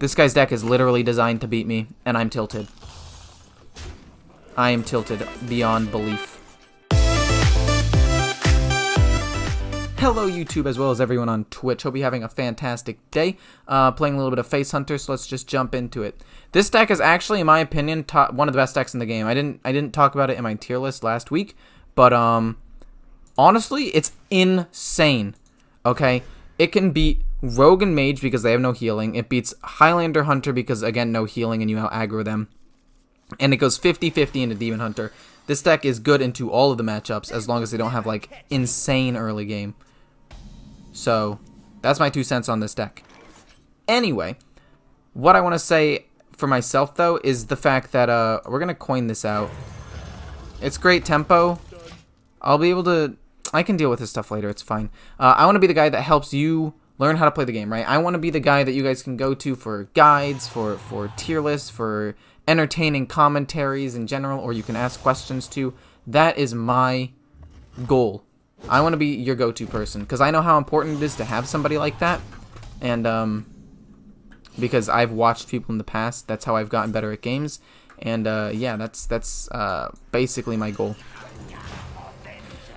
This guy's deck is literally designed to beat me, and I'm tilted. I am tilted beyond belief. Hello YouTube, as well as everyone on Twitch. Hope you're having a fantastic day. Playing a little bit of Face Hunter, so let's just jump into it. This deck is actually, in my opinion, one of the best decks in the game. I didn't talk about it in my tier list last week, but honestly, it's insane. Okay, it can beat Rogue and Mage because they have no healing. It beats Highlander Hunter because, again, no healing and you out-aggro them. And it goes 50-50 into Demon Hunter. This deck is good into all of the matchups as long as they don't have, like, insane early game. So, that's my 2 cents on this deck. Anyway, what I want to say for myself, though, is the fact that we're going to coin this out. It's great tempo. I'll be able to... I can deal with this stuff later. It's fine. I want to be the guy that helps you learn how to play the game, right? I want to be the guy that you guys can go to for guides, for tier lists, for entertaining commentaries in general, or you can ask questions to. That is my goal. I want to be your go-to person, because I know how important it is to have somebody like that, and because I've watched people in the past, that's how I've gotten better at games, and yeah, that's basically my goal.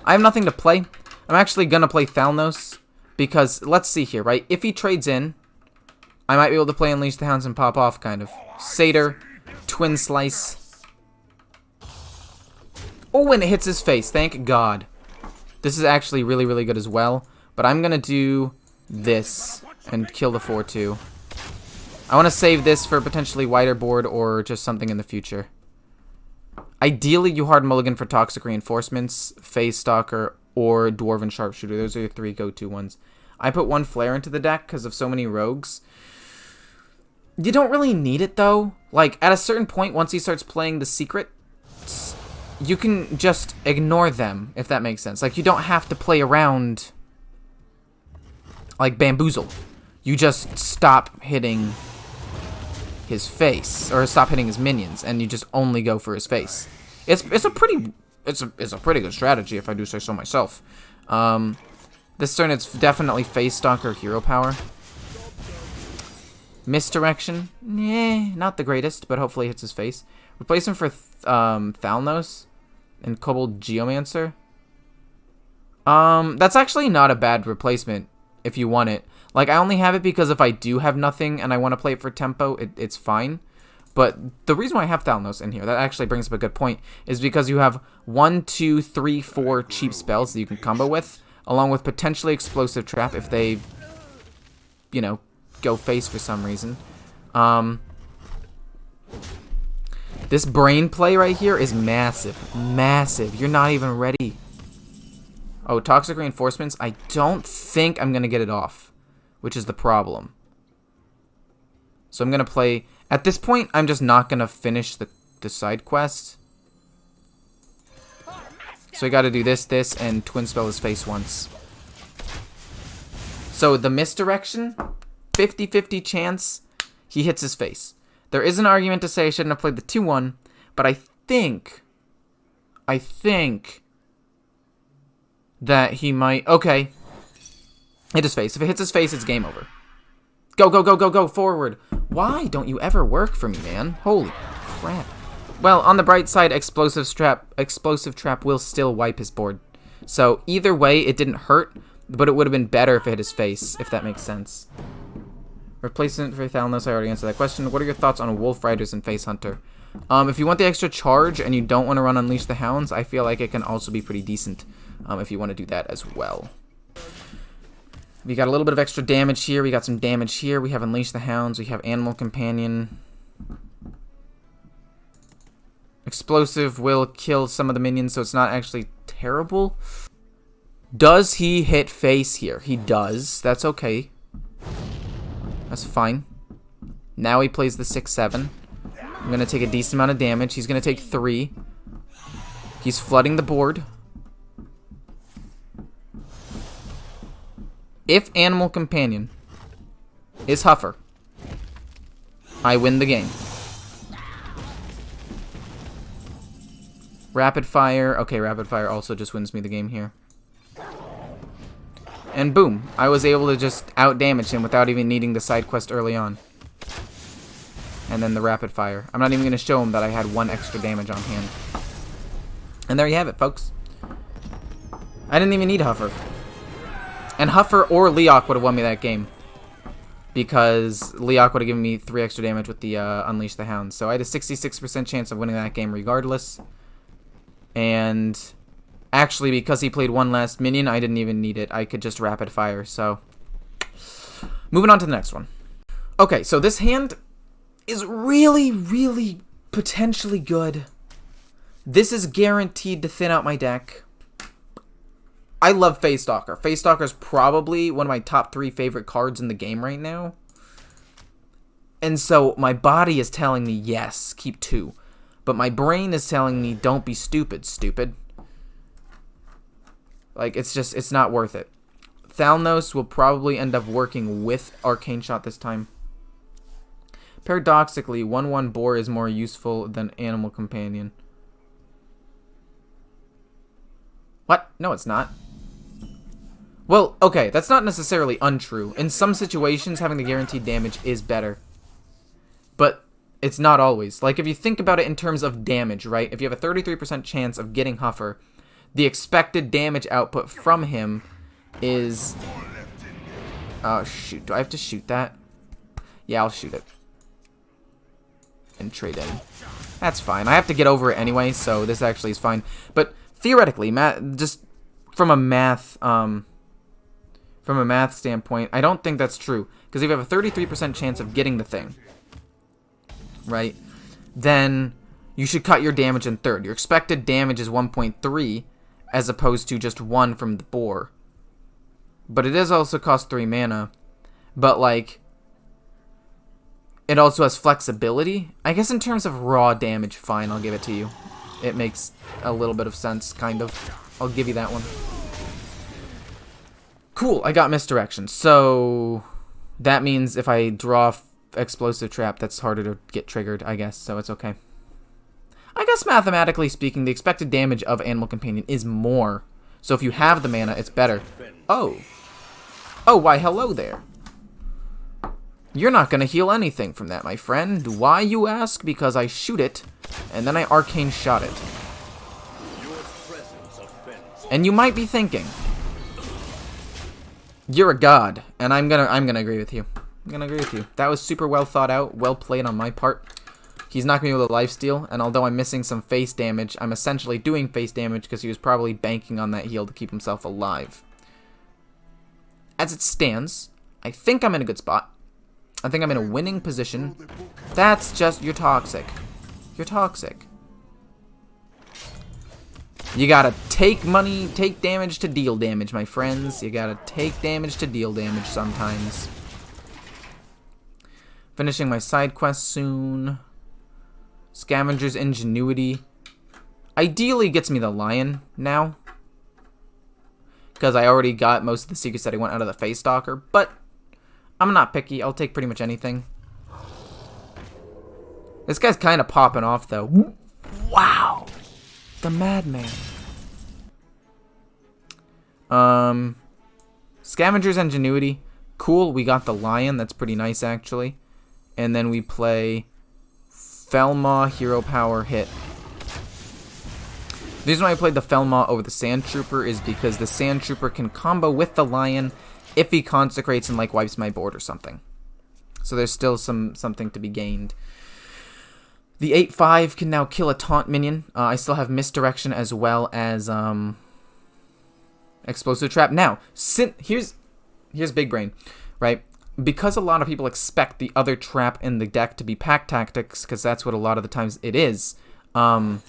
I have nothing to play. I'm actually going to play Thalnos, because, let's see here, right? If he trades in, I might be able to play Unleash the Hounds and pop off, kind of. Satyr, Twin Slice. Oh, and it hits his face, thank God. This is actually really, really good as well, but I'm going to do this and kill the 4-2. I want to save this for potentially wider board or just something in the future. Ideally, you hard mulligan for Toxic Reinforcements, Phase Stalker, or Dwarven Sharpshooter. Those are your 3 go-to ones. I put 1 Flare into the deck because of so many rogues. You don't really need it, though. Like, at a certain point, once he starts playing the secret, you can just ignore them, if that makes sense. Like, you don't have to play around like Bamboozle. You just stop hitting his face, or stop hitting his minions, and you just only go for his face. It's a pretty good strategy, if I do say so myself. This turn it's definitely Face Stalker Hero Power. Misdirection, not the greatest, but hopefully hits his face. Replace him for Thalnos and Kobold Geomancer. That's actually not a bad replacement if you want it. Like, I only have it because if I do have nothing and I want to play it for tempo, it's fine. But the reason why I have Thalnos in here, that actually brings up a good point, is because you have 1, 2, 3, 4 cheap spells that you can combo with, along with potentially Explosive Trap if they, you know, go face for some reason. This brain play right here is massive. Massive. You're not even ready. Oh, Toxic Reinforcements. I don't think I'm going to get it off, which is the problem. So I'm going to play... At this point, I'm just not going to finish the side quest. So I got to do this, and Twin Spell his face once. So the misdirection, 50-50 chance he hits his face. There is an argument to say I shouldn't have played the 2-1, but I think that he might... Okay. Hit his face. If it hits his face, it's game over. Go, go, go, go, go, forward. Why don't you ever work for me, man? Holy crap. Well, on the bright side, Explosive Trap will still wipe his board. So, either way, it didn't hurt, but it would have been better if it hit his face, if that makes sense. Replacement for Thalnos, I already answered that question. What are your thoughts on Wolf Riders and Face Hunter? If you want the extra charge and you don't want to run Unleash the Hounds, I feel like it can also be pretty decent if you want to do that as well. We got a little bit of extra damage here. We got some damage here. We have Unleash the Hounds. We have Animal Companion. Explosive will kill some of the minions, so it's not actually terrible. Does he hit face here? He does. That's okay. That's fine. Now he plays the 6-7. I'm going to take a decent amount of damage. He's going to take 3. He's flooding the board. If Animal Companion is Huffer, I win the game. Rapid Fire. Okay, Rapid Fire also just wins me the game here. And boom, I was able to just out-damage him without even needing the side quest early on. and then the rapid fire. I'm not even going to show him that I had 1 extra damage on hand. And there you have it, folks. I didn't even need Huffer. And Huffer or Leok would have won me that game. Because Leok would have given me 3 extra damage with the Unleash the Hound. So I had a 66% chance of winning that game regardless. And actually, because he played 1 last minion, I didn't even need it. I could just rapid fire. So moving on to the next one. Okay, so this hand is really, really potentially good. This is guaranteed to thin out my deck. I love Phase Stalker. Phase Stalker is probably one of my top 3 favorite cards in the game right now. And so my body is telling me, yes, keep 2. But my brain is telling me, don't be stupid, stupid. Like, it's not worth it. Thalnos will probably end up working with Arcane Shot this time. Paradoxically, 1/1 Boar is more useful than Animal Companion. What? No, it's not. Well, okay, that's not necessarily untrue. In some situations, having the guaranteed damage is better. But it's not always. Like, if you think about it in terms of damage, right? If you have a 33% chance of getting Huffer, the expected damage output from him is... Oh, shoot. Do I have to shoot that? Yeah, I'll shoot it. And trade in. That's fine. I have to get over it anyway, so this actually is fine. But theoretically, just from a math standpoint, I don't think that's true. Because if you have a 33% chance of getting the thing, right, then you should cut your damage in third. Your expected damage is 1.3 as opposed to just 1 from the boar. But it does also cost 3 mana. But, like, it also has flexibility. I guess in terms of raw damage, fine, I'll give it to you. It makes a little bit of sense, kind of. I'll give you that one. Cool, I got misdirection. So that means if I draw Explosive Trap, that's harder to get triggered, I guess, so it's okay. I guess mathematically speaking, the expected damage of Animal Companion is more. So if you have the mana, it's better. Oh. Oh, why, hello there. You're not going to heal anything from that, my friend. Why, you ask? Because I shoot it, and then I Arcane Shot it. And you might be thinking, you're a god, and I'm gonna agree with you. I'm gonna agree with you. That was super well thought out, well played on my part. He's not gonna be able to lifesteal, and although I'm missing some face damage, I'm essentially doing face damage because he was probably banking on that heal to keep himself alive. As it stands, I think I'm in a good spot. I think I'm in a winning position. That's just, you're toxic. You're toxic. You gotta take damage to deal damage, my friends. You gotta take damage to deal damage sometimes. Finishing my side quest soon. Scavenger's Ingenuity. Ideally gets me the lion now. Because I already got most of the secrets that I want out of the Phase Stalker. But I'm not picky. I'll take pretty much anything. This guy's kind of popping off, though. Wow. The Madman. Scavenger's Ingenuity. Cool, we got the lion. That's pretty nice, actually. And then we play Felmaw, Hero Power, Hit. The reason why I played the Felmaw over the Sand Trooper is because the Sand Trooper can combo with the lion if he consecrates and, like, wipes my board or something. So there's still something to be gained. The 8/5 can now kill a taunt minion. I still have Misdirection as well as Explosive Trap. Now, here's Big Brain, right? Because a lot of people expect the other trap in the deck to be Pack Tactics, because that's what a lot of the times it is. Oh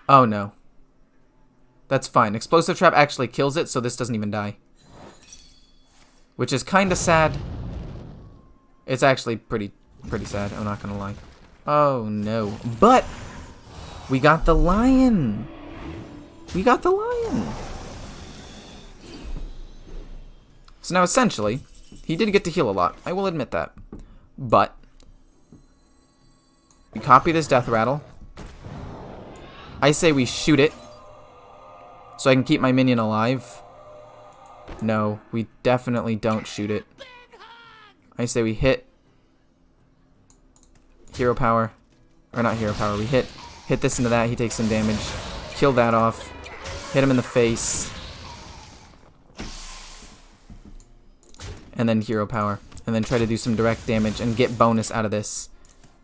no. That's fine. Explosive Trap actually kills it, so this doesn't even die. Which is kind of sad. It's actually pretty sad, I'm not gonna lie. Oh no. But we got the lion. We got the lion. So now essentially, he did get to heal a lot. I will admit that. But we copy this Death Rattle. I say we shoot it so I can keep my minion alive. No, we definitely don't shoot it. I say we hit hero power. Or not hero power. We hit this into that. He takes some damage. Kill that off. Hit him in the face. And then hero power. And then try to do some direct damage and get bonus out of this.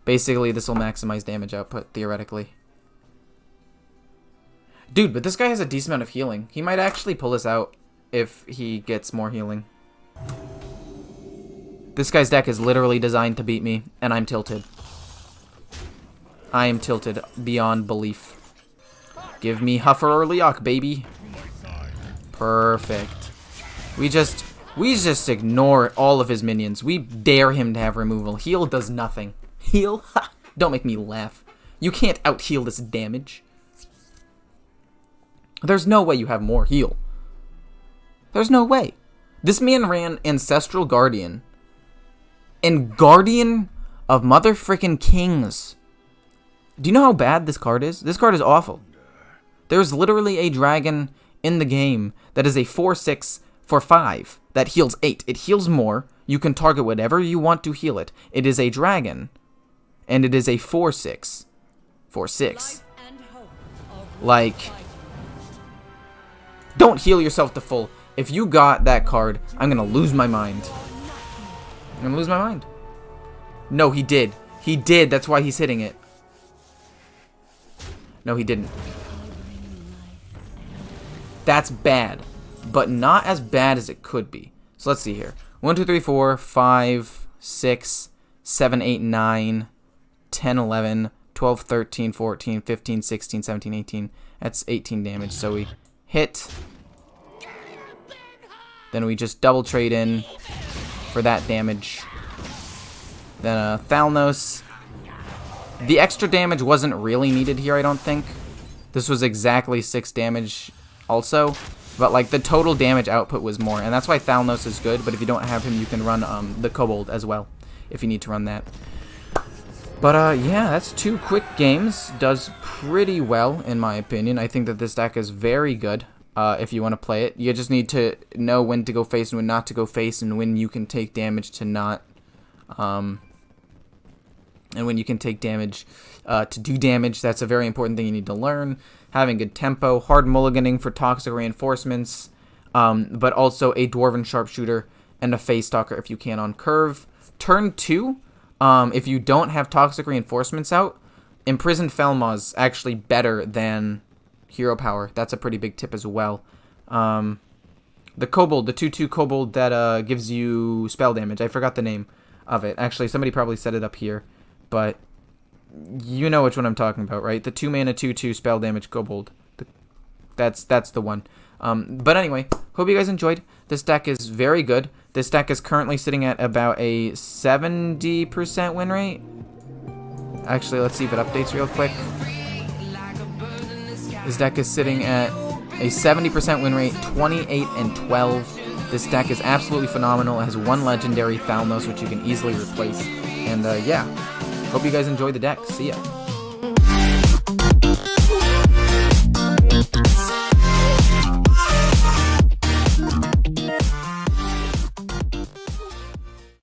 Basically, this will maximize damage output, theoretically. Dude, but this guy has a decent amount of healing. He might actually pull us out if he gets more healing. This guy's deck is literally designed to beat me, and I'm tilted. I am tilted beyond belief. Give me Huffer or Leok, baby. Perfect. We just ignore all of his minions. We dare him to have removal. Heal does nothing. Heal? Ha! Don't make me laugh. You can't out-heal this damage. There's no way you have more heal. There's no way. This man ran Ancestral Guardian. And Guardian of Mother Frickin' Kings. Do you know how bad this card is? This card is awful. There's literally a dragon in the game that is a 4/6 for 5 that heals 8. It heals more. You can target whatever you want to heal it. It is a dragon. And it is a 4/6 for 6. Like, don't heal yourself to full. If you got that card, I'm gonna lose my mind. I'm gonna lose my mind. No, he did. He did. That's why he's hitting it. No, he didn't. That's bad. But not as bad as it could be. So let's see here. 1, 2, 3, 4, 5, 6, 7, 8, 9, 10, 11, 12, 13, 14, 15, 16, 17, 18. That's 18 damage. So we hit. Then we just double trade in for that damage. Then Thalnos. The extra damage wasn't really needed here, I don't think. This was exactly 6 damage also. But like the total damage output was more. And that's why Thalnos is good. But if you don't have him, you can run the Kobold as well. If you need to run that. But yeah, that's 2 quick games. Does pretty well, in my opinion. I think that this deck is very good. If you want to play it, you just need to know when to go face and when not to go face, and when you can take damage to not, and when you can take damage to do damage. That's a very important thing you need to learn. Having good tempo, hard mulliganing for toxic reinforcements, but also a dwarven sharpshooter and a face stalker if you can on curve. Turn 2, if you don't have toxic reinforcements out, imprisoned Felmaw's actually better than hero power. That's a pretty big tip as well. The Kobold, the 2/2 Kobold that gives you spell damage. I forgot the name of it. Actually, somebody probably set it up here, but you know which one I'm talking about, right? The 2 mana 2/2 spell damage Kobold. That's the one. But anyway, hope you guys enjoyed. This deck is very good. This deck is currently sitting at about a 70% win rate. Actually, let's see if it updates real quick. This deck is sitting at a 70% win rate, 28 and 12. This deck is absolutely phenomenal. It has 1 legendary Thalnos, which you can easily replace. And yeah, hope you guys enjoy the deck. See ya.